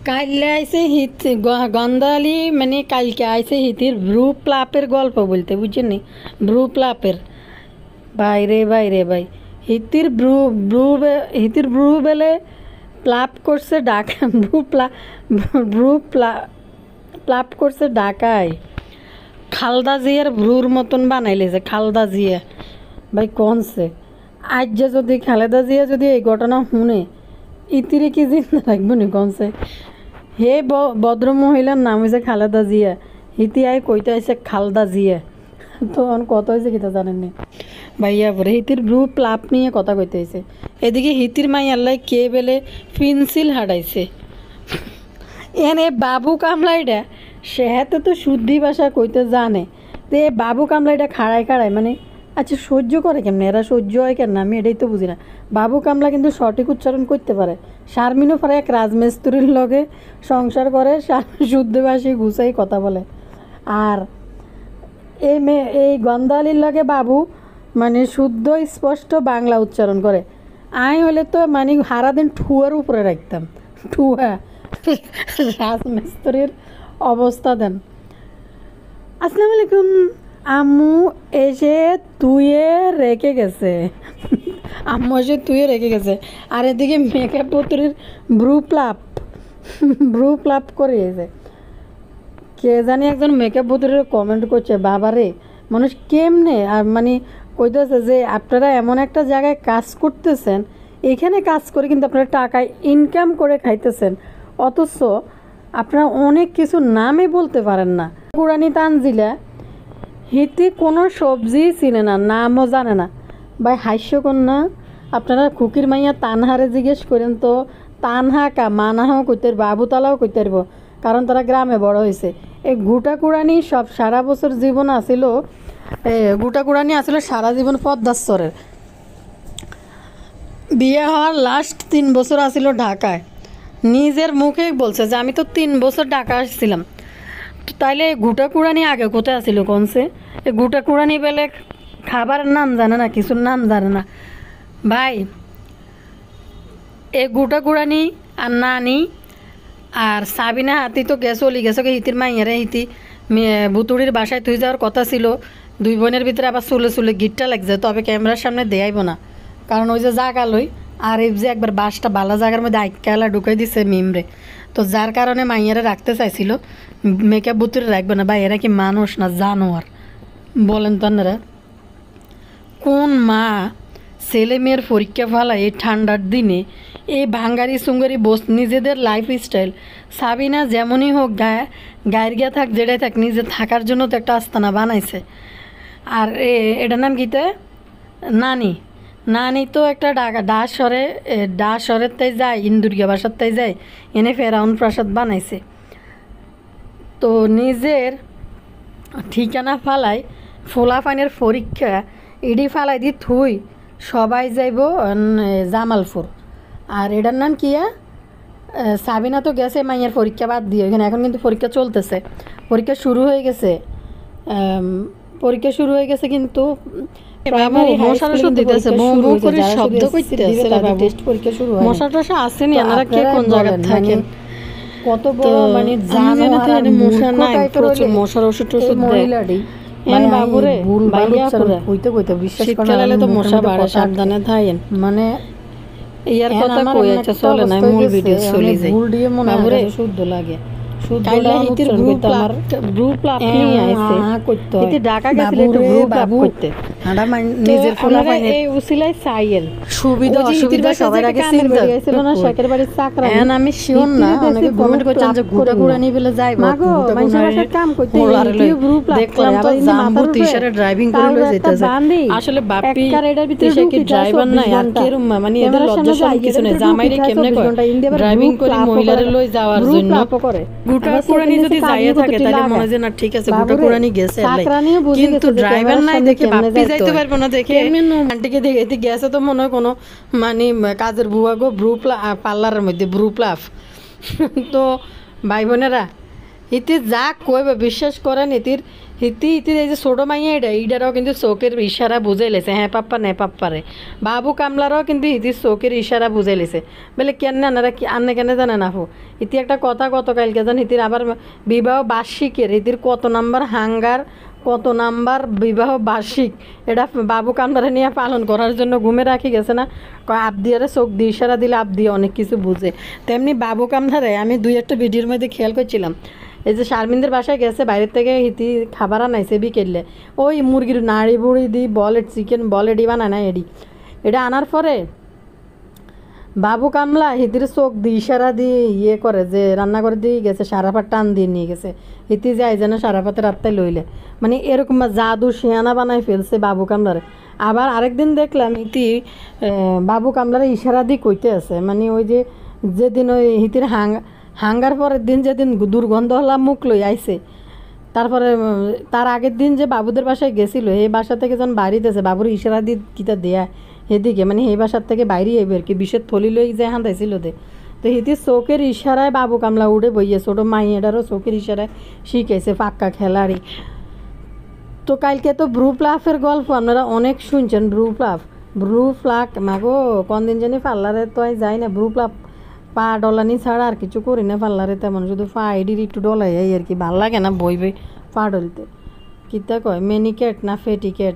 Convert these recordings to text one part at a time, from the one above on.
কাইলে আইছে হিত গন্ধালি মানে কালকে আইছে হিতির ব্রু প্লাপের গল্প বলতে বুঝছেন নি ব্রু প্লাপের বাইরে বাইরে ভাই হিতির ব্রু ব্রু হিতির ব্রু বেলে প্লাপ করছে ঢাকা ব্রু প্লাপ করছে ঢাকায় খালদা জিয়ার ব্রুর মতন বানাইলেছে খালদা জিয়া ভাই কনছে আজ যে যদি খালেদা জিয়া যদি এই ঘটনা শুনে ইতিরে কি জিন্দা রাখবো নি কনছে হে ভদ্র মহিলার নাম হয়েছে খালেদা জিয়া হিতি আয় কইতে হয়েছে খালদা জিয়া তো কত হয়েছে কিতা জানেননি ভাইয়া পরে হিতির ব্রু প্লাপ নিয়ে কথা কইতে হয়েছে এদিকে হিতির মাই আল্লাহ কে বেলে পেন্সিল হাঁটাইছে এনে বাবু কামলাইটা সে হাতে তো শুদ্ধি ভাষা কইতে জানে তো এ বাবু কামলাইটা খাড়ায় খাড়ায় মানে আচ্ছা সহ্য করে কেমন এরা সহ্য হয় কেন আমি এটাই তো বুঝি না বাবু কামলা কিন্তু সঠিক উচ্চারণ করতে পারে শারমিনও পারে এক রাজমিস্ত্রির লগে সংসার করে শুদ্ধভাষী গুছাই কথা বলে আর এই গন্ধালির লগে বাবু মানে শুদ্ধ স্পষ্ট বাংলা উচ্চারণ করে আই হলে তো মানে সারাদিন ঠুয়ার উপরে রাখতাম ঠুয়া রাজমিস্ত্রির অবস্থা দেন। আসসালামু আলাইকুম আম্মু এসে তুইয়ে রেখে গেছে আম্মু এসে তুইয়ে রেখে গেছে আর এদিকে মেকআপ পুতুরির ব্রু প্লাপ করিয়েছে কে জানি একজন মেকআপ পুতুরির কমেন্ট করছে বাবারে মানুষ কেমনে আর মানে কইতেছে যে আপনারা এমন একটা জায়গায় কাজ করতেছেন এখানে কাজ করে কিন্তু আপনারা টাকা ইনকাম করে খাইতেছেন অথচ আপনারা অনেক কিছু নামই বলতে পারেন না পুরানি তানজিলা হিতি কোনো সবজি চিনে না নামও জানে না ভাই হাস্যকন্যা আপনারা খুকির মাইয়া তানহারে জিজ্ঞেস করেন তো তানহা কা মানাহাও কইতে পারবো আবুতালাও কইতে পারবো কারণ তারা গ্রামে বড় হয়েছে এই গুটা কুড়ানি সব সারা বছর জীবন আসিল গুটা কুড়ানি আসলে সারা জীবন পদ্মাশ্বরের বিয়ে হওয়ার লাস্ট 3 বছর আসিল ঢাকায় নিজের মুখে বলছে যে আমি তো 3 বছর ঢাকা আসছিলাম তাইলে গুটা কুড়ানি আগে কোথায় আসিল কোনসে এই গুটা কুড়ানি বেলে খাবারের নাম জানে না কিছুর নাম জানে না ভাই এ গুটা কুড়ানি আর নানি আর সাবিনা হাতি তো গেছে চলি গেছে হিতির মাইয়ারে হিতি বুতুড়ির বাসায় তুই যাওয়ার কথা ছিল 2 বোনের ভিতরে আবার চুলে গিটটা লাগছে তবে ক্যামেরার সামনে দেয়াইব না কারণ ওই যে জাগা লই আর এই যে একবার বাসটা ভালো জায়গার মধ্যে আইকালা ঢুকাই দিছে মিমরে তো যার কারণে মাইয়ারে রাখতে চাইছিল মেকআপ বুতুরে রাখবে না ভাই এরা কি মানুষ না জানোয়ার বলেন তো আপনারা কোন মা ছেলে মেয়ের পরীক্ষা ফেলা এই ঠান্ডার দিনে এই ভাঙ্গারি সুঙ্গারি বস নিজেদের লাইফ স্টাইল সাবিনা যেমনই হোক গায়ের গিয়া থাক যেটাই থাক নিজে থাকার জন্য তো একটা আস্তানা বানাইছে আর এটার নাম কিতে নানি তো একটা ডা সরের তাই যায় ইন্দুর্গা বাসার তাই যায় এনে ফেরাউন প্রাসাদ বানাইছে তো নিজের ঠিকানা ফালাই ফোলাফানের পরীক্ষা ইডি ফালাই দি থুই সবাই যাইব জামালপুর আর এটার নাম কি সাবিনা তো গেছে মাইয়ের পরীক্ষা বাদ দিয়ে এখানে এখন কিন্তু পরীক্ষা চলতেছে পরীক্ষা শুরু হয়ে গেছে কিন্তু কত বড় মানে মশার ওষুধ টষুধ বাবুরে শীতকালে তো মশা বাড়ে সাবধানে থাকেন মানে ইয়ার কথা কই আছে চলে না মূল ভিডিও চলে যায় বাবুরে শুদ্ধ লাগে আসলে বাপি ড্রাইভার নাই আর কেরম মানে এদের লজ্জা সরম কিছু নেই জামাইরে কেমনে ড্রাইভিং করে মহিলারে লই যাওয়ার জন্য গুটা কুড়ানি যদি যাইয়া থাকে তাহলে মনে হয় না ঠিক আছে গুটা কুড়ানি গেছে কিন্তু ড্রাইভার নাই দেখে বাপি যাইতে পারবো না দেখে আন্টিকে দেখে গেছে তো মনে হয় কোনো মানে কাজের বুয়া গো পার্লারের মধ্যে ব্রু প্লাফ তো ভাই বোনেরা হিতি যা কইবে বিশ্বাস করেন হিতির এই যে ছোটো মাইয়া এইটারও কিন্তু চোখের ইশারা বুঝাই লেছে হ্যাঁ পাপ্পা নে পাপ্পারে। বাবু কামলারও কিন্তু হিতির চোখের ইশারা বুঝাই লেছে বলে কেন আনারা কি আনে কেন জানে না হো। ইতি একটা কথা গতকালকে জান হিতির আবার বিবাহ বার্ষিকের হিতির কত নাম্বার হাঙ্গার কত নাম্বার বিবাহ বার্ষিক এটা বাবু কামলারে নিয়ে পালন করার জন্য ঘুমে রাখি গেছে না। আবদিয়ারে চোখ দিয়ে ইশারা দিলে আবদি অনেক কিছু বুঝে। তেমনি বাবু কামলারে আমি দুই একটা ভিডিওর মধ্যে খেয়াল করছিলাম, এই যে শারমিনদের বাসায় গেছে বাইরের থেকে হিতি খাবার আনাইছে বিকেলে ওই মুরগির নাড়ি বুড়ি দিই বলেট চিকেন বলেট বানায় না এটা আনার পরে বাবু কামলা হিতির চোখ দিয়ে ইশারা দিয়ে ইয়ে করে যে রান্না করে দিয়ে গেছে সারাপাত টান দিয়ে নিয়ে গেছে হিতি যাই যেন সারাপাতে রাত্তায় লইলে মানে এরকম জাদু শিয়ানা বানায় ফেলছে বাবু কামলারে। আবার আরেকদিন দেখলাম হিতি বাবু কামলারে ইশারা দিয়ে কইতে আছে মানে ওই যে যেদিন ওই হিতির হাঙ্গার পরের দিন যেদিন দুর্গন্ধ হলাম মুখ লই আইছে তারপরে তার আগের দিন যে বাবুদের বাসায় গেছিল এই বাসা থেকে যখন বাড়িতেছে বাবুর ইশারা দিয়ে কিতা দেয়া এদিকে মানে এই বাসার থেকে বাইরে এবার আর কি বিষের থলি লই যে হাঁদাইছিল দে তো হিতির চোখের ইশারায় বাবু কামলা উঠে বইয়ে ছোটো মাইয়াটারও চোখের ইশারায় শিখেছে পাক্কা খেলাড়ি। তো কালকে তো ব্রু প্লাফের গল্প আপনারা অনেক শুনছেন। ব্রু প্লাক মাগো কোন দিন জানি পার্লারে তো যাই না ব্রু প্লাফ পা ডলানি ছাড়া আর কিছু করি না পার্লারে তেমন শুধু পা এডির একটু ডলাই আর কি ভাল লাগে না বই পা ডলতে। কিতা কয় মেনিকেট না ফেটিকেট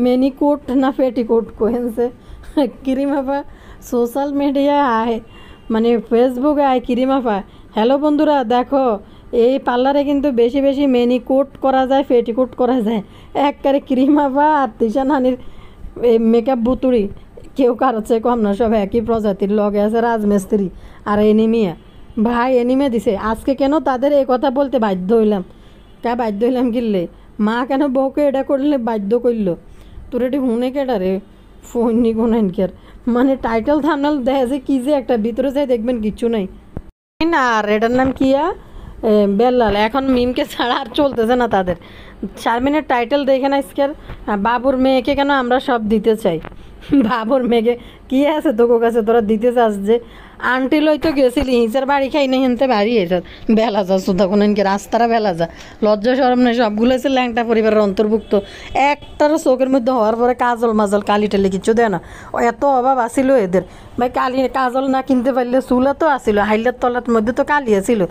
মেনিকোট না পেটিকোট কহেনছে কিরিমাপা সোশ্যাল মিডিয়া আয় মানে ফেসবুকে আয় কিরিমাপা। হ্যালো বন্ধুরা দেখো এই পার্লারে কিন্তু বেশি বেশি মেনিকোট করা যায় পেটিকোট করা যায় একবারে ক্রিমাপা আর তিশান হানির এই মেকআপ বুতুড়ি কেউ কারো চেয়ে কম না সব একই প্রজাতির লগে আছে রাজমিস্ত্রি আর এনিমিয়া ভাই এনিমে দিছে আজকে কেন তাদের এই কথা বলতে বাধ্য হইলাম কিনলে মা কেন বউকে এটা করলে বাধ্য করলো তোর এটি হুনে কেটা রে ফোননি কোনাইন কেয়ার মানে টাইটেল থামনাল দেখা যায় কী যে একটা ভিতরে যাই দেখবেন কিচ্ছু নাই না। আর এটার নাম কিয়া বেল্লাল এখন মিমকে ছাড়া আর চলতেছে না তাদের। শারমিনের টাইটেল দেখে না আজকের বাবুর মেয়েকে কেন আমরা সব দিতে চাই বাবুর মেয়েকে কী আছে তোকে কাছে তোরা দিতে চাস যে আন্টি লই তো গেছিলি হিঁচার বাড়ি খাই না হিনতে বাড়ি এসে বেলা যা সুদা কোনো ইনকে রাস্তারা বেলা যা লজ্জা সরম নেই সবগুলো আছে ল্যাংটা পরিবারের অন্তর্ভুক্ত। একটারও চোখের মধ্যে হওয়ার পরে কাজল মাজল কালি টালি কিচ্ছু দেয় না ও এত অভাব আসিল এদের ভাই কাজল না কিনতে পারলে চুলা তো আসিল হাইলার তলার মধ্যে তো কালি আসিল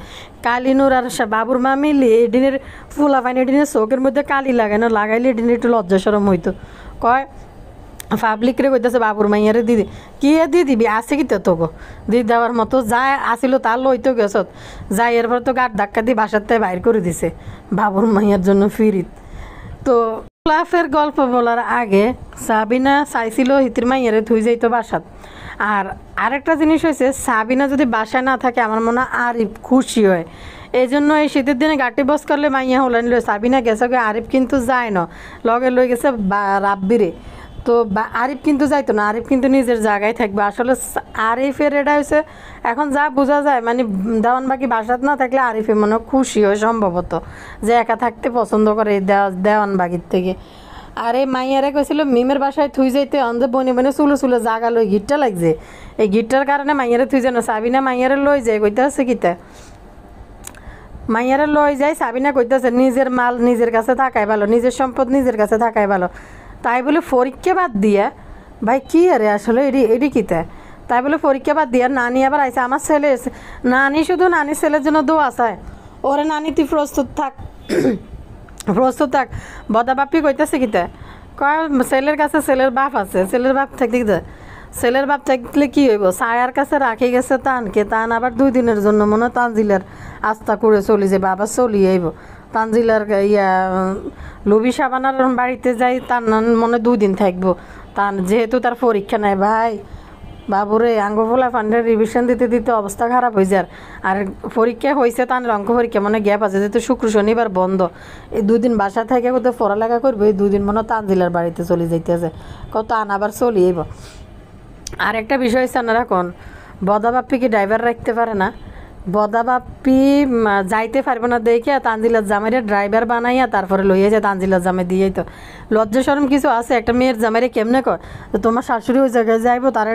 কালিনুর আর বাবুর মা মিলি এদিনের ফুলা পানি এদিনের চোখের মধ্যে কালি লাগানো লাগাইলে এদিন একটু লজ্জা সরম হইতো কয় পাবলিকরে কইতেছে বাবুর মাইয়ারে দিদি কি দিয়ে দিবি আছে কি তোকে দি দেওয়ার মতো যা আসিল তার লইতো গেছত যাই এরপর তো গাড় ধাক্কা দিয়ে বাসার থেকে বাইর করে দিছে বাবুর মাইয়ার জন্য ফিরিত। তো প্লাফের গল্প বলার আগে সাবিনা চাইছিল হিতির মাইয়ারে থুই যাইতো বাসাত। আর আরেকটা জিনিস হয়েছে সাবিনা যদি বাসায় না থাকে আমার মনে হয় আরিফ খুশি হয় এই জন্য এই শীতের দিনে গাটি বস করলে মাইয়া হলেন সাবিনা গেছে আরিফ কিন্তু যায় না লগে লই গেছে রাব্বিরে। তো আরিফ কিন্তু যাইতো না আরিফ কিন্তু নিজের জায়গায় থাকবে আসলে আরিফের এটা হয়েছে এখন যা বোঝা যায় মানে দেওয়ান বাকি বাসাত না থাকলে আরিফে মনে খুশি হয় সম্ভবত যে একা থাকতে পছন্দ করে দেওয়ান বাগির থেকে। আর এই মাইয়ারে কইছিল মিমের বাসায় থুই যাইতে অন্ধে বনে বনে চুলো জাগা লই গিটটা লাগছে এই গিটটার কারণে মাইয়ারে থুই যেন সাবিনা মাইয়ারে লই যায় কইতে আছে কিতা মাইয়ারে লই যায় সাবিনা কইতেছে নিজের মাল নিজের কাছে থাকাই ভালো নিজের সম্পদ নিজের কাছে থাকাই ভালো তাই বলে পরীক্ষা বাদ দিয়া ভাই কী আরে আসলে এডি কীতে তাই বলে পরীক্ষা বাদ দিয়া নানি আবার আইসে আমার ছেলে নানি শুধু নানির ছেলের জন্য দোয়া চায় ওরে নানি তুই প্রস্তুত থাক বদাবাপি কইতেছে কিতে কয় ছেলের কাছে ছেলের বাপ আছে ছেলের বাপ থাকতে ছেলের বাপ থাকলে কী হইব ছায়ার কাছে রাখি গেছে টান আবার 2 দিনের জন্য মনে তানজিলার আস্থা করে চলি যাবে আবার চলি আইব তানজিলার লবি সাবানার বাড়িতে যাই তার মনে 2 দিন থাকবো যেহেতু তার পরীক্ষা নেয় ভাই বাবুরে আঙ্গফোলা ফান্ডের রিভিশন দিতে অবস্থা খারাপ হয়ে যায় আর পরীক্ষা হয়েছে তার অঙ্ক পরীক্ষা মনে গ্যাপ আছে যেহেতু শুক্র শনিবার বন্ধ এই 2 দিন বাসা থেকে কোথাও পড়ালেখা করবো এই 2 দিন মনে তানজিলার বাড়িতে চলে যাইতেছে কত আবার চলি আইব। আর একটা বিষয় হচ্ছে আপনারা কোন বদাবাপ্পি কি ড্রাইভার রাখতে পারে না বদা বাপ্পি যাইতে পারবো না দেখে তানজিলার জামাইরে ড্রাইভার বানাইয়া তারপরে লইয়া যায় তানজিলার জামাই দিয়েই তো লজ্জা শরম কিছু আছে একটা মেয়ের জামাইরে কেমনে কর তো তোমার শাশুড়ি ওই জায়গায় যাইবো তার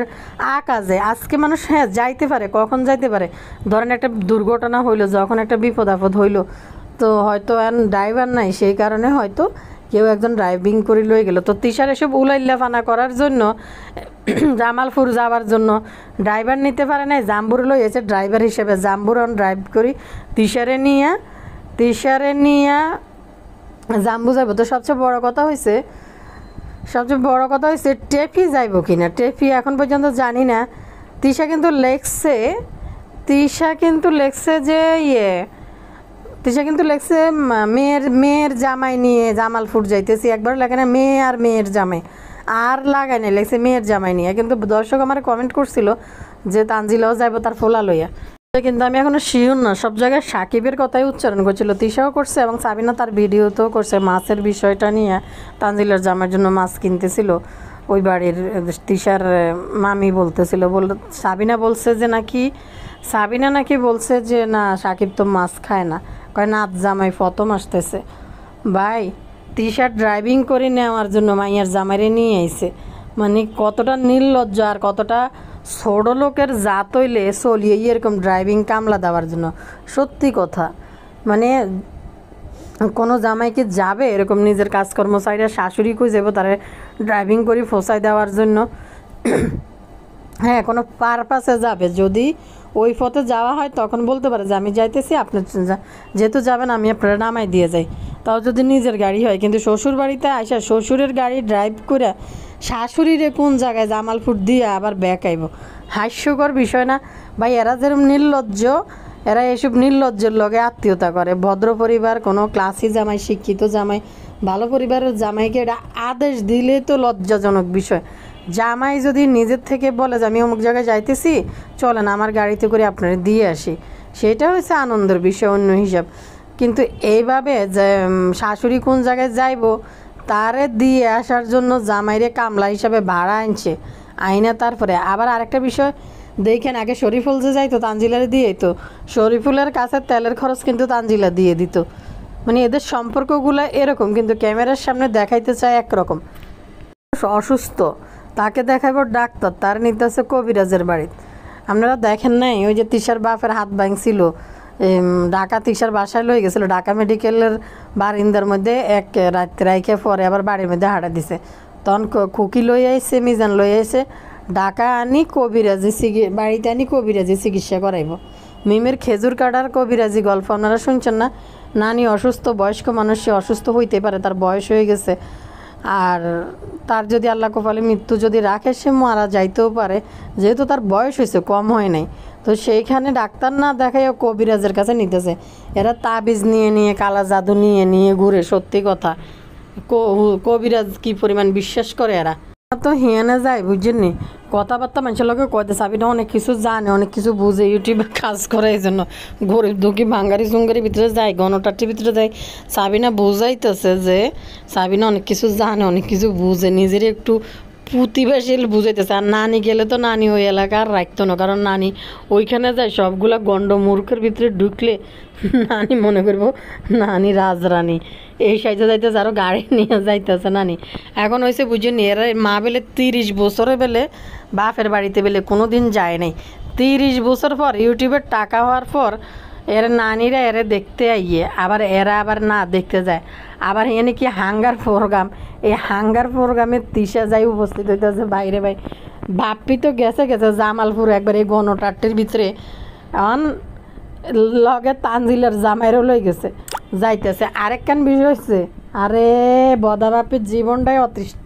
কাজে আজকে মানুষ হ্যাঁ যাইতে পারে কখন যাইতে পারে ধরেন একটা দুর্ঘটনা হইলো যখন একটা বিপদ আপদ হইলো তো হয়তো ড্রাইভার নাই সেই কারণে হয়তো কেউ একজন ড্রাইভিং করে লয়ে গেল তো তিশার এসব উলাইল্লাফানা করার জন্য জামালপুর যাওয়ার জন্য ড্রাইভার নিতে পারে নাই জাম্বুর লইয়েছে ড্রাইভার হিসেবে জাম্বুর অন ড্রাইভ করি তিশারে নিয়া জাম্বু যাইব তো সবচেয়ে বড় কথা হয়েছে টেফি যাইব কিনা টেফি এখন পর্যন্ত জানি না তিশা কিন্তু লেখছে যে তিশা কিন্তু লেখছে মেয়ের জামাই নিয়ে জামালপুর যাইতেছি একবার লাগে না মেয়ে আর মেয়ের জামাই আর লাগাই নাই লেখছে মেয়ের জামাই নিয়ে কিন্তু দর্শক আমার কমেন্ট করছিল যে তানজিলাও যাইব তার ফোলা লইয়া কিন্তু আমি এখনো শিওর না সব জায়গায় সাকিবের কথাই উচ্চারণ করছিল তিশাও করছে এবং সাবিনা তার ভিডিওতেও করছে মাছের বিষয়টা নিয়ে তানজিলার জামার জন্য মাছ কিনতেছিল ওই বাড়ির তিশার মামি বলতেছিল সাবিনা নাকি বলছে যে না সাকিব তো মাছ খায় না কয় নাচ জামাই প্রথম আসতেছে ভাই তিশার ড্রাইভিং করে নেওয়ার জন্য মাইয়ার জামাইরে নিয়ে আইছে মানে কতটা নির্লজ্জ আর কতটা ছোট লোকের জাত হইলে চলিয়ে এরকম ড্রাইভিং কামলা দেওয়ার জন্য সত্যি কথা মানে কোনো জামাই কি যাবে এরকম নিজের কাজকর্ম সাইডে শাশুড়ি কই যাবো তারা ড্রাইভিং করে ফসাই দেওয়ার জন্য হ্যাঁ কোনো পারপাসে যাবে যদি ওই পথে যাওয়া হয় তখন বলতে পারে যে আমি যাইতেছি আপনি যেহেতু যাবেন আমি আপনারা নামাই দিয়ে যাই তাও যদি নিজের গাড়ি হয় কিন্তু শ্বশুর বাড়িতে আসা শ্বশুরের গাড়ি ড্রাইভ করে শাশুড়িরে কোন জায়গায় জামালপুর দিয়ে আবার ব্যাক আইব হাস্যকর বিষয় না ভাই এরা যেরকম নির্লজ্জ এরা এসব নির্লজ্জের লগে আত্মীয়তা করে ভদ্র পরিবার কোনো ক্লাসি জামাই শিক্ষিত জামাই ভালো পরিবারের জামাইকে এটা আদেশ দিলে তো লজ্জাজনক বিষয় জামাই যদি নিজের থেকে বলে যে আমি অমুক জায়গায় যাইতেছি চলেন আমার গাড়িতে করে আপনারা দিয়ে আসি সেটা হচ্ছে আনন্দের বিষয় অন্য হিসাব কিন্তু এইভাবে যে শাশুড়ি কোন জায়গায় যাইব তারে দিয়ে আসার জন্য জামাইরে কামলা হিসাবে ভাড়া আনছে আইনা তারপরে আবার আরেকটা বিষয় দেখেন আগে শরীফুল যে যাইতো তানজিলারে দিয়ে তো শরীফুলের কাছে তেলের খরচ কিন্তু তানজিলা দিয়ে দিত মানে এদের সম্পর্কগুলো এরকম কিন্তু ক্যামেরার সামনে দেখাইতে চায় একরকম অসুস্থ তাকে দেখাবো ডাক্তার তার নিতেছে কবিরাজের বাড়িতে আপনারা দেখেন নাই ওই যে তিশার বাপের হাত ভাঙছিল ঢাকা তিশার বাসায় লয়ে গেছিলো ঢাকা মেডিকেলের বারিন্দার মধ্যে এক রাত্রে রাইখে পরে আবার বাড়ির মধ্যে হাঁটা দিছে তখন খুকি লই আইছে মিজান লই আইছে ঢাকা আনি বাড়িতে আনি কবিরাজি চিকিৎসা করাইব মিমের খেজুর কাটার কবিরাজি গল্প আপনারা শুনছেন না নানি অসুস্থ বয়স্ক মানুষ সে অসুস্থ হইতে পারে তার বয়স হয়ে গেছে আর তার যদি আল্লাহ কপালে মৃত্যু যদি রাখে সে মারা যাইতেও পারে যেহেতু তার বয়স হয়েছে কম হয় নাই তো সেইখানে ডাক্তার না দেখাই কবিরাজের কাছে নিতেছে এরা তাবিজ নিয়ে কালা জাদু নিয়ে ঘুরে সত্যি কথা কবিরাজ কি পরিমাণ বিশ্বাস করে এরা তো হিয়ানে যায় বুঝছেননি কথাবার্তা মানুষের লোকে কয়তে সাবিনা অনেক কিছু জানে অনেক কিছু বুঝে ইউটিউবে কাজ করে এই জন্য গরিব দুঃখী ভাঙ্গারি চুঙ্গারির ভিতরে যায় গণটাটির ভিতরে যায় সাবিনা বুঝাইতেছে যে সাবিনা অনেক কিছু জানে অনেক কিছু বুঝে নিজের একটু প্রতিবেশী বুঝাইতেছে আর নানি গেলে তো নানি ওই এলাকা আর রাখতো না কারণ নানি ওইখানে যায় সবগুলা গন্ড মূর্খের ভিতরে ঢুকলে নানি মনে করবো নানি রাজরানী এই সাইজে যাইতেছে আরও গাড়ি নিয়ে যাইতেছে নানি এখন হয়েছে বুঝিনি এরা মা বেলে 30 বছরে বেলে বাপের বাড়িতে বেলে কোনো দিন যায় নাই 30 বছর পর ইউটিউবের টাকা হওয়ার পর এরা নানিরা এরা দেখতে আইয়ে আবার এরা আবার না দেখতে যায় আবার এনে কি হাঙ্গার প্রোগ্রাম এই হাঙ্গার প্রোগ্রামে তিশা যাই উপস্থিত হইতেছে বাইরে ভাই বাপ্পি তো গেছে জামালপুর একবার এই গণটাট্টির ভিতরে এখন লগে তানজিলার জামাইরও লই গেছে যাইতেছে আরেকখান বিষয় হচ্ছে আরে বদা বাপ্পির জীবনটাই অতিষ্ঠ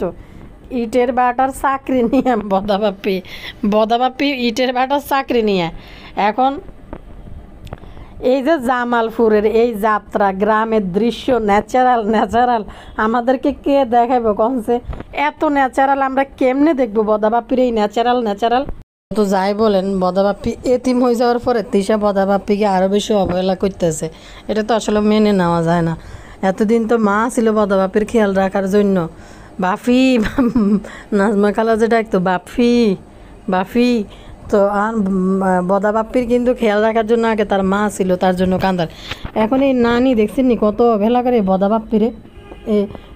ইটের বাটার চাকরি নিয়ে বদা বাপ্পি ইটের বাটার চাকরি নিয়ে এখন এই যে জামালপুরের এই যাত্রা গ্রামের দৃশ্য ন্যাচারাল আমাদেরকে কে দেখাইব কমছে এত ন্যাচারাল আমরা কেমনে দেখবো বদাবাপ্পির এই ন্যাচারাল তো যাই বলেন বদাবাপ্পি এতিম হয়ে যাওয়ার পরে তিশা বদাবাপ্পিকে আরও বেশি অবহেলা করতেছে এটা তো আসলে মেনে নেওয়া যায় না এতদিন তো মা ছিল বদাবাপ্পির খেয়াল রাখার জন্য বাফি নাজমা খালা যে ডাকতো বাফি তো আর বদা বাপ্পির কিন্তু খেয়াল রাখার জন্য আগে তার মা ছিল, তার জন্য কান্দার। এখন এই নানি দেখছেন নি কত অবহেলা করে বদা বাপ্পিরে।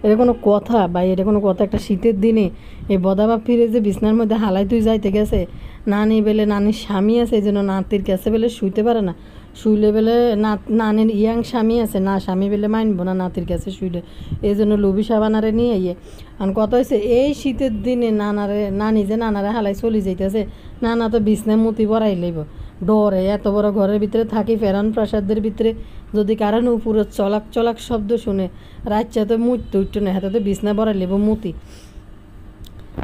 এটা কোনো কথা বা এটা কোনো কথা? একটা শীতের দিনে এই বদা বাপ্পিরে যে বিছনার মধ্যে হালাই তুই যাইতে গেছে, নানি বেলে নানির স্বামী আছে, এই জন্য নাতির কাছে বেলে শুইতে পারে না। শুইলে বেলে নানির ইয়াং স্বামী আছে না, স্বামী বেলে মানবো না নাতির কাছে শুইলে, এই জন্য লুবি সাবানারে নিয়ে আর কথা হয়েছে এই শীতের দিনে নানি যে নানারে হালাই চলি যাইতেছে, নানা তো বিছনায় মুতি বড়াই লইব ডরে। এত বড় ঘরের ভিতরে থাকি, ফেরান প্রাসাদের ভিতরে যদি কারণ উপরে চলাক চলাক শব্দ শুনে রাচ্চা তো মুততে উঠতো না, হাতে তো বিছনা বড়াই লইব মুতি।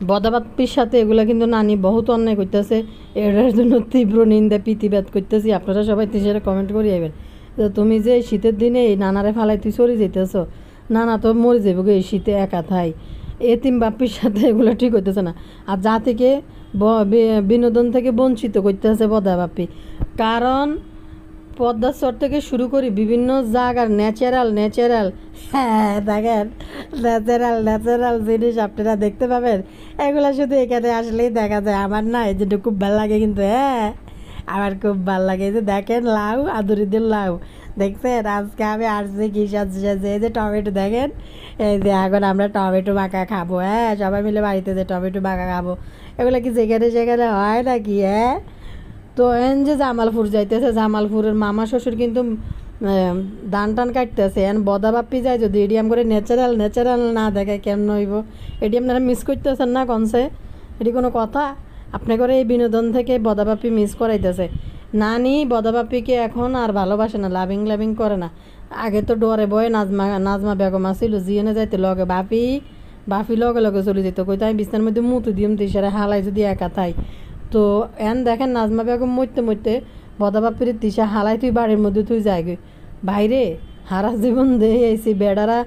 বদাবাপ্পির সাথে এগুলা কিন্তু নানি বহুত অন্যায় করতেছে, এটার জন্য তীব্র নিন্দা প্রতিবাদ করতেছি। আপনারা সবাই সেটা কমেন্ট করে আইবেন। তো তুমি যে শীতের দিনে এই নানারে ফালাই তুই চলে যেতেছ, নানা তো মরে যাবো গো এই শীতে একা থাই। এতিম বাপ্পির সাথে এগুলো ঠিক হইতেছে না। আর যা থেকে বিনোদন থেকে বঞ্চিত করতেছে বদা বাপ্পি, কারণ পদ্মার চর থেকে শুরু করি বিভিন্ন জায়গার ন্যাচারাল হ্যাঁ দেখেন ন্যাচারাল জিনিস আপনারা দেখতে পাবেন। এগুলো শুধু এখানে আসলেই দেখা যায়। আমার না এই যেটা খুব ভালো লাগে, কিন্তু হ্যাঁ আমার খুব ভালো লাগে। এই যে দেখেন লাউ, আদুরিদের লাউ দেখছেন। আজকে আমি আসছি কি সাজছে, এই যে টমেটো দেখেন, এই যে এখন আমরা টমেটো মাখা খাবো। হ্যাঁ সবাই মিলে বাড়িতে যে টমেটো মাখা খাবো, এগুলো কি যেখানে সেখানে হয় নাকি? হ্যাঁ তো এন যে জামালপুর যাইতেছে, জামালপুরের মামা শ্বশুর কিন্তু ধান টান কাটতেছে। এন বদা বাপ্পি যায় যদি এডিএম করে ন্যাচারাল না দেখায় কেমন হইব? এটি আপনারা মিস করতেছেন না কনসে? এটি কোনো কথা? আপনি করে এই বিনোদন থেকে বদা বাপ্পি মিস করাইতেছে। নানি বদা বাপ্পিকে এখন আর ভালোবাসে না, লাভিং করে না। আগে তো ডরে বয়ে নাজমা বেগম আসিল, জিএনে যাইতে লগে বাপি লগে চলে যেত, কইতে আমি বিছনার মধ্যে মুতু দিম তিসারে হালাই যদি একা থাই। তো এন দেখেন নাজমা বেগম মরতে বদা বাপ্পির তিসা হালাই তুই বাড়ির মধ্যে তুই যাইগে বাইরে হারা জীবন দিয়ে এসি বেড়ারা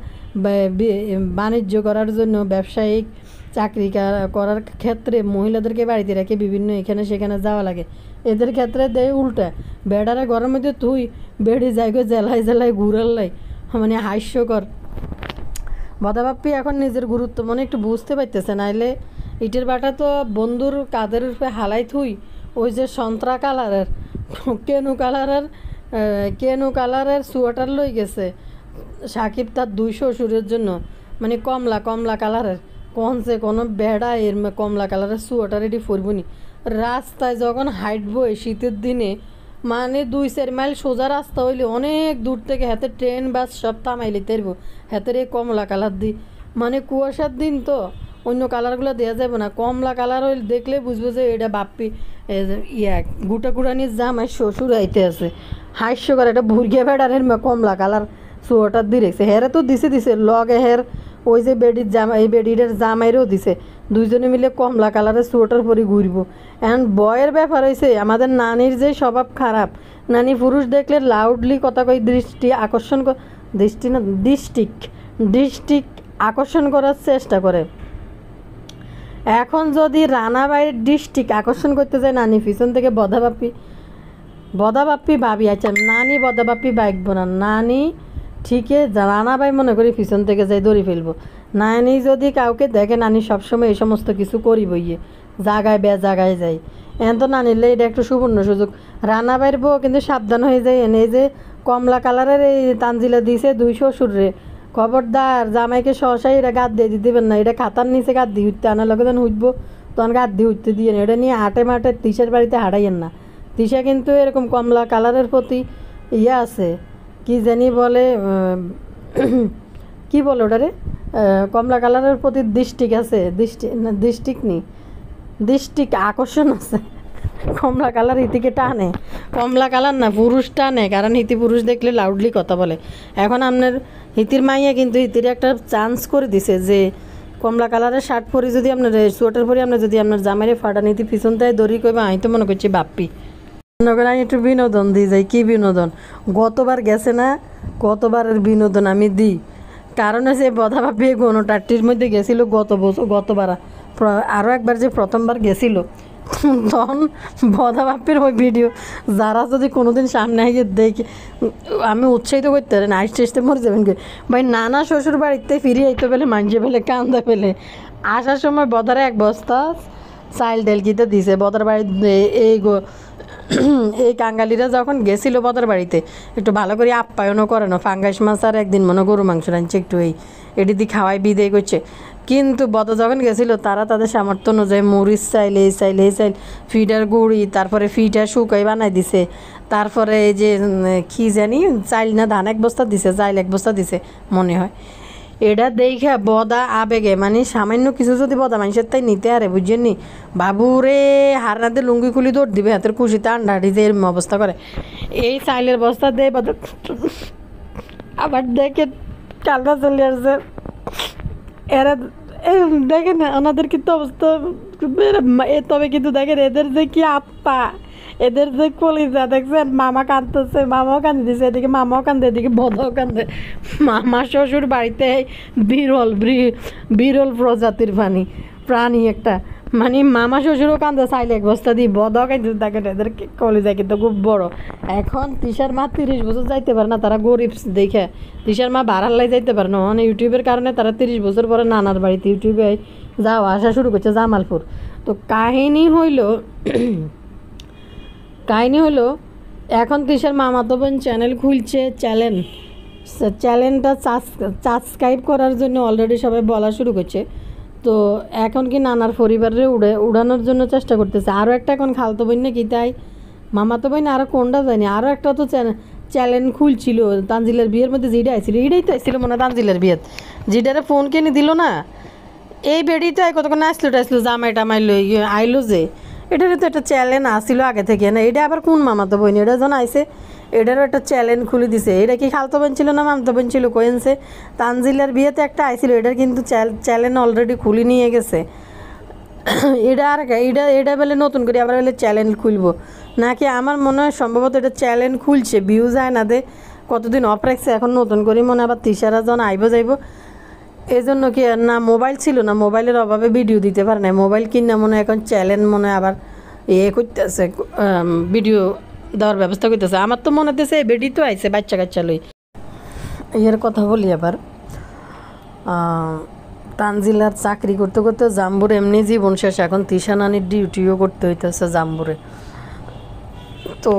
বাণিজ্য করার জন্য, ব্যবসায়িক চাকরি করার ক্ষেত্রে মহিলাদেরকে বাড়িতে রেখে বিভিন্ন এখানে সেখানে যাওয়া লাগে। এদের ক্ষেত্রে দেয় উল্টা, বেড়ারা ঘরের মধ্যে তুই বেড়ে যাইগে জেলায় ঘুরার লাই, মানে হাস্যকর। বদা বাপ্পি এখন নিজের গুরুত্ব মনে একটু বুঝতে পারতেছে, নাইলে ইটের বাটা তো বন্ধুর কাদের উপরে হালাই থুই ওই যে সন্ত্রা কালারের কেনু কালারের সোয়েটার লই গেছে সাকিব তার 200 শ্বশুরের জন্য, মানে কমলা কালারের। কনসে কোনো বেড়া এর কমলা কালারের সোয়েটার এটি পরবনি। রাস্তায় যখন হাঁটবো এই শীতের দিনে, মানে 2-4 মাইল সোজা রাস্তা হইলে অনেক দূর থেকে হাতে ট্রেন বাস সব থামাইলে তেরবো হাতের এই কমলা কালার দি, মানে কুয়াশার দিন তো অন্য কালারগুলো দেওয়া যাবে না। কমলা কালার হইলে দেখলে বুঝবো যে এটা বাপ্পি গুটানির জামাই শ্বশুর আইতে আছে। হাস্যকর একটা ভুরগিয়া বেড়ারের কমলা কালার সোয়েটার দিয়ে রেখেছে। হেরে তো দিছে লগে হের ওই যে বেডির জামাইরেও দিছে, দুইজনে মিলে কমলা কালারের সোয়েটার পরে ঘুরবো। এখন বয়ের ব্যাপার হয়েছে আমাদের নানির যে স্বভাব খারাপ, নানি পুরুষ দেখলে লাউডলি কথা কই, দৃষ্টিক আকর্ষণ করার চেষ্টা করে। এখন যদি রানাবাইয়ের ডিস্ট্রিক্ট আকর্ষণ করতে যায় নানি পিছন থেকে বদা বাপ্পি ভাবি, আচ্ছা নানি বদা বাপ্পি বাইকবো না, নানি ঠিকই রানাবাই মনে করি পিছন থেকে যাই ধরে ফেলবো। নানি যদি কাউকে দেখে, নানি সবসময় এই সমস্ত কিছু করি বইয়ে জায়গায় যাই। এখন তো নানিলে এটা একটু সুবর্ণ সুযোগ। রানাবাইয়ের বউ কিন্তু সাবধান হয়ে যায়। এনে যে কমলা কালারের এই তানজিলা দিছে 200 শ্বশুরে, খবরদার জামাইকে সহসাই এটা গাদ দিয়ে দিবেন না। এটা খাতার নিচে গাদ দিয়ে উঠতে আনার লগে যখন উঠবো তখন গাদ দিয়ে উঠতে দিয়ে না। এটা নিয়ে হাটে মাঠে তিসার বাড়িতে হারাইয়েন না। তিসা কিন্তু এরকম কমলা কালারের প্রতি আছে, কি জানি বলে, কি বলে ওটারে, কমলা কালারের প্রতি দৃষ্টিক আকর্ষণ আছে। কমলা কালার হিতিকে টানে, কমলা কালার না পুরুষ টানে, কারণ হিতি পুরুষ দেখলে লাউডলি কথা বলে। এখন আপনার হিতির মাইয়া কিন্তু হিতির একটা চান্স করে দিছে যে কমলা কালারের শার্ট পরি যদি আপনার সোয়েটার পরি আপনার যদি আপনার জামাইরে ফাটা নীতি পিছন থেকে দড়ি কইবা, আমি তো মনে করছি বাপ্পি। মনে করেন আমি একটু বিনোদন দিই যাই। কী বিনোদন? গতবার গেছে না, গতবারের বিনোদন আমি দিই। কারণ হচ্ছে বধা বাপ্পি গণটাটির মধ্যে গেছিলো গতবার, আরও একবার যে প্রথমবার গেছিলো, তখন বধা বাপ্পির ওই ভিডিও যারা যদি কোনোদিন সামনে আগে দেখে, আমি উৎসাহিত করতে পারি না, আসতে মরে যাবেন কে ভাই। নানা শ্বশুর বাড়িতে ফিরে আইতে পেলে মাঞ্জে পেলে কান্দা পেলে, আসার সময় বধারে এক বস্তা চাইল ডাইল কিতে দিছে বদর বাড়ি এই এই কাঙ্গালিরা যখন গেছিল বদর বাড়িতে একটু ভালো করে আপ্যায়নও করে না, ফাঙ্গাস মাছ আর একদিন মনে গরু মাংস রাঁধছে একটু এটি দিয়ে খাওয়াই বিদায় করছে। কিন্তু বদ যখন গেছিল তারা তাদের সামর্থ্য অনুযায়ী মরিচ চাইল এই চাইল এই চাইল ফিডার গুঁড়ি, তারপরে ফিডার শুকাই বানাই দিছে, তারপরে এই যে কি জানি চাইল না ধান এক বস্তা দিছে, চাইল এক বস্তা দিছে মনে হয়। এটা দেখে বদা আবেগে মানে সামান্য কিছু যদি বদা মানুষের তাই নিতে আরে বুঝছেন নি, বাবুরে হার রাতে লুঙ্গি খুলি দৌড় দিবে হাতের খুশিতে আন্ডাড়ি যে এরম অবস্থা করে। এই চাইলের বস্তা দেয় বদ আবার দেখে কালটা চলে আসছে। এরা দেখেন ওনাদের কিন্তু অবস্থা, তবে কিন্তু দেখেন এদের যে কি আত্মা, এদের যে কলিজা দেখছেন, মামা কাঁদতেছে, মামাও কাঁদে দিছে, এদিকে মামাও কান্দে, এদিকে বদাও কান্দে। মামা শ্বশুর বাড়িতে বিরল বিরল প্রজাতির প্রাণী একটা, মানে মামা শ্বশুরও কান্দে চাইলে এক বস্তা দিই, বদাও কাঁদতে দেখেন এদের কলিজা কিন্তু খুব বড়। এখন তিশার মা 30 বছর যাইতে পারে না, তারা গরিব দেখে তিশার মা বাড়াল্লাই যাইতে পারে না, মানে ইউটিউবের কারণে তারা 30 বছর পরে নানার বাড়িতে ইউটিউবে যাওয়া আসা শুরু করছে জামালপুর। তো কাহিনী হলো এখন তিশার মামাতো বোন চ্যানেল খুলছে, চ্যানেলটা সাবস্ক্রাইব করার জন্য অলরেডি সবাই বলা শুরু করছে। তো এখন কি নানার পরিবারে উড়ানোর জন্য চেষ্টা করতেছে। আরও একটা এখন খালতো বোন নাকি তাই মামাতো বোন আরও কোনটা জানি, আরও একটা তো চ্যানেল খুলছিল তানজিলের বিয়ের মধ্যে, যেটা আইছিল এটাই তো আইছিল মনে হয় তানজিলের বিয়েত, যেটারে ফোন কিনে দিল না এই বেড়ি তো কতক্ষণ আসলো জামাই টামাই আইলো যে, এটারও তো একটা চ্যালেঞ্জ আসছিল আগে থেকে না, এটা আবার কোন মামাতো বোন, এটা যখন আইসে এটারও একটা চ্যালেঞ্জ খুলে দিছে। এটা কি খালতো বোন ছিল না মামাতো বোন ছিল কোয়েন্সে, তানজিলার বিয়েতে একটা আইছিল, এটার কিন্তু চ্যালেঞ্জ অলরেডি খুলে নিয়ে গেছে। এটা বলে নতুন করে আবার বলে চ্যালেঞ্জ খুলবো নাকি, আমার মনে হয় সম্ভবত এটা চ্যালেঞ্জ খুলছে, ভিউজ হয় না দে কতদিন অফ রাখছে, এখন নতুন করে মনে আবার তিশারা জন যাইব এই জন্য কি না মোবাইল ছিল না, মোবাইলের অভাবে ভিডিও দিতে পারে না, মোবাইল কিনা মনে হয় এখন চ্যালেঞ্জ মনে হয় আবার করতেছে, ভিডিও দেওয়ার ব্যবস্থা করতেছে। আমার তো মনে হতেছে বেডি তো আইছে বাচ্চা কাচ্চা লই। এর কথা বলি আবার তানজিলার চাকরি করতে করতে জাম্বুরে এমনি জীবন শেষ, এখন তিশা নানির ডিউটিও করতে হইতেছে জাম্বুরে। তো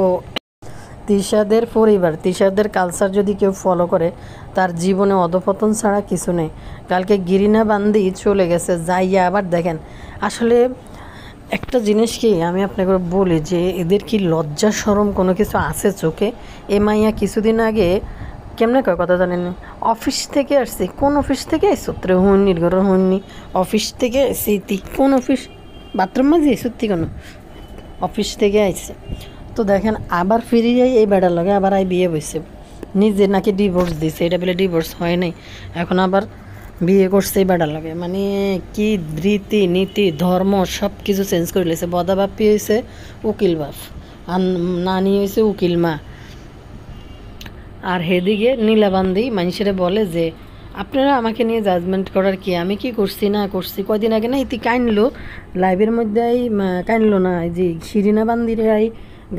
তিশাদের পরিবার, তিশাদের কালচার যদি কেউ ফলো করে তার জীবনে অধপতন ছাড়া কিছু নেই। কালকে গিরিনা বান্দি চলে গেছে যাইয়া আবার দেখেন, আসলে একটা জিনিস কি আমি আপনাকে বলি যে এদের কি লজ্জা শরম কোনো কিছু আছে চোখে? এ মাইয়া কিছুদিন আগে কেমনে কয় কথা জানেন, অফিস থেকে আসছি, কোন অফিস থেকে আইসত্রে হইনির ঘর হইনি, অফিস থেকে আইসি কোন অফিস, বাথরুম মাঝে সত্যি কোনো অফিস থেকে আইসে। তো দেখেন আবার ফিরে যাই এই বেড়ার লগে আবার বিয়ে বসছে, নিজে নাকি ডিভোর্স দিছে, এটা বলে ডিভোর্স হয় নাই, এখন আবার বিয়ে করছে এই বেড়ার লগে, মানে কি রীতি নীতি ধর্ম সব কিছু চেঞ্জ করে লেছে। বদা বাপি হয়েছে উকিল বাপ, আর নানি হয়েছে উকিল মা। আর হেদিকে নীলাবান্দি মানুষেরা বলে যে আপনারা আমাকে নিয়ে জাজমেন্ট করার কি, আমি কি করছি না করছি। কয়দিন আগে না ইতি কাইনলো লাইভের মধ্যে কাইনলো না যে শিরিনা বান্দিরে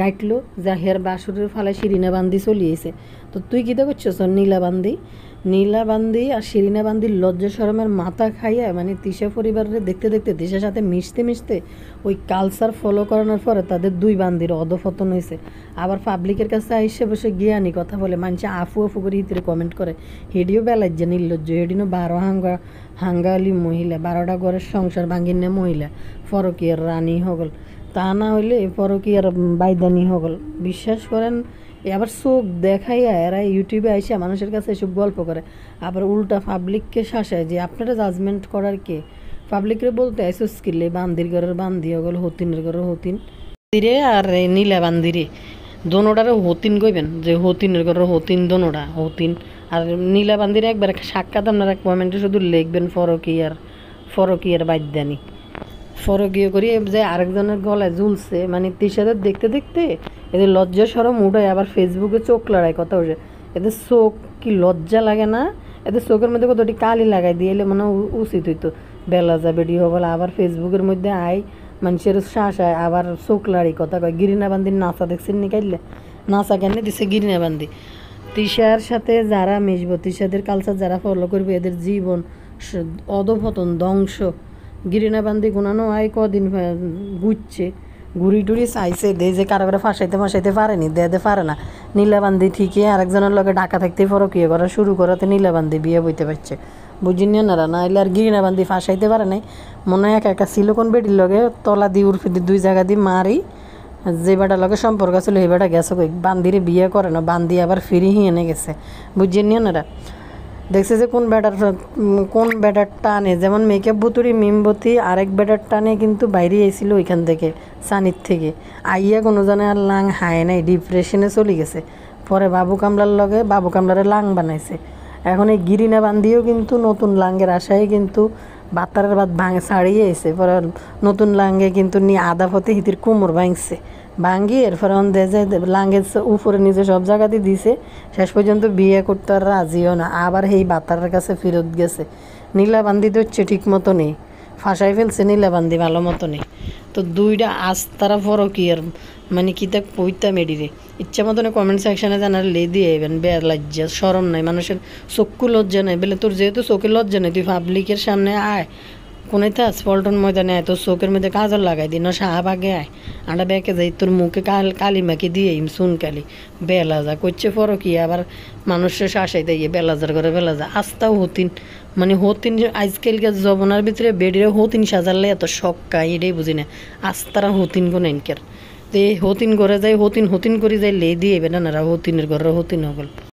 গাইটলো যা হের বাসুরের ফালে শিরিনা বান্দি চলিয়েছে। তো তুই কী করছিস নীলাবান্দি আর শিরিনা বান্দির লজ্জা শরমের মাথা খাইয়া, মানে তিশা পরিবারের দেখতে দেখতে তিশার সাথে মিশতে ওই কালচার ফলো করানোর পরে তাদের দুই বান্দির অধপতন হয়েছে। আবার পাবলিকের কাছে আইসে বসে জ্ঞানী কথা বলে মানুষ আফু করে হিতরে কমেন্ট করে, হেডিও বেলায় যে নির্লজ্জ, হেডিনো 12 হাঙ্গালি মহিলা, 12টা ঘরের সংসার ভাঙিনে মহিলা, ফরকিয়ার রানী হগল, তা না হইলে পরকীয়ার বাইদানি হগল। বিশ্বাস করেন আবার চোখ দেখাইয়া এরা ইউটিউবে আইসা মানুষের কাছে এসব গল্প করে, আবার উল্টা পাবলিককে শাসায় যে আপনারা জাজমেন্ট করার কে, পাবলিকরে বলতে আইসো স্কিলে বান্দির ঘরের বান্দি হগল, হতিনের ঘরের হতিন দিরে আর নীলা বান্দিরে দোনোটারে হতিন কইবেন যে হতিনের ঘরের হতিন দোনোটা হতিন, আর নীলা বান্দিরে একবার সাক্ষাৎ আপনারা কমেন্টে শুধু লিখবেন ফরকিয়ার বাইদানি, ফরকীয় করি যে আরেকজনের গলায় ঝুলছে, মানে তিশাদের দেখতে দেখতে এদের লজ্জা সরম উঠায় আবার ফেসবুকে চোখ লড়াই কথা উঠে, এদের চোখ কি লজ্জা লাগে না, এদের চোখের মধ্যে কতটি কালি লাগাই দিয়ে এলে মনে উচিত হইতো, বেলা যা বেডি হবল আবার ফেসবুকের মধ্যে মানুষের শাসায় আবার চোখ লাড়ি কথা কয়। গিরিনা বান্দির নাচা দেখছেন নিকাইলে, নাচা কেন দিছে গিরিনা বান্দি। তিশার সাথে যারা মিশবো, তিশাদের কালচার যারা ফলো করবে, এদের জীবন অধপতন ধ্বংস, গিরিনা বান্দি গুনানো আয় কদিন ঘুরছে ঘুরি টুরি চাইছে দে যে কারো করে ফাঁসাইতে পারেনি দে পারে না নীলাবান্দি ঠিকই আরেকজনের লগে ঢাকা থাকতে ফরকিয়ে করা শুরু করাতে নীলাবান্দি বিয়ে বইতে পারছে বুঝিনি না নাইলে আর গিরিনা বান্দি ফাঁসাইতে পারে নাই মনে হয় একা একা ছিল কোন বেটির লগে তলা দিয়ে উর্ফি দুই জায়গা দিয়ে মারি যে বেটার লগে সম্পর্ক ছিল এই বেটা গেছে কই বান্দিরে বিয়ে করে না বান্দি আবার ফিরি এনে গেছে বুঝিনি না দেখছে যে কোন ব্যাটার টানে যেমন মেকআপ বুতুরি মিমবতী আরেক ব্যাটার টানে কিন্তু বাইরে এসেছিল ওইখান থেকে সানির থেকে আইয়া কোনো জানে আর লাং হায় নাই ডিপ্রেশনে চলে গেছে পরে বাবু কামলারে লাং বানাইছে এখন এই গিরিনা বান্দিও কিন্তু নতুন লাঙ্গের আশায় কিন্তু বাতারের বাদ ছাড়িয়ে এসে পরে নতুন লাঙ্গে কিন্তু নিয়ে আধা পথে হিতির কোমর ভাঙছে ভাঙ্গি এরপরে যে লাঙ্গের উপরে নিজে সব জায়গাতে দিছে শেষ পর্যন্ত বিয়ে করতে আর রাজিও না আবার এই বাতারের কাছে ফেরত গেছে নীলাবান্দি তো হচ্ছে ঠিক মতো নেই ফাঁসাই ফেলছে নীলাবান্দি ভালো মতো নেই তো দুইটা আস্তারা ফরকি আর মানে কি তা পইতা মেডিরে ইচ্ছা মতন কমেন্ট সেকশনে জানার লে দিয়ে এবেন বের লজ্জা সরম নাই মানুষের চক্ষু লজ্জা নাই বলে তোর যেহেতু চোখে লজ্জা নেই তুই পাবলিকের সামনে আয় কোনেতে আস পল্টন ময়দানে আয় তোর চোখের মধ্যে কাজল লাগাই দিন শাহবাগে আয় আটা ব্যাকে যাই তোর মুখে কালি মাকে দিয়ে সুন কালি বেলাজা করছে ফরকি আবার মানুষের শাসাইতে গিয়ে বেলাজার করে বেলাজা আস্তাও হতিন মানে হতিন আজকালকার জবনার ভিতরে বেডিরে হতিন সাজালে এত শক্কা এটাই বুঝি না আস্তারা হতিন কোন এনকের তো এই হতিন করে যাই হতিন করে যাই লে দিয়ে এবে না হতিনের ঘরে হতিন হগল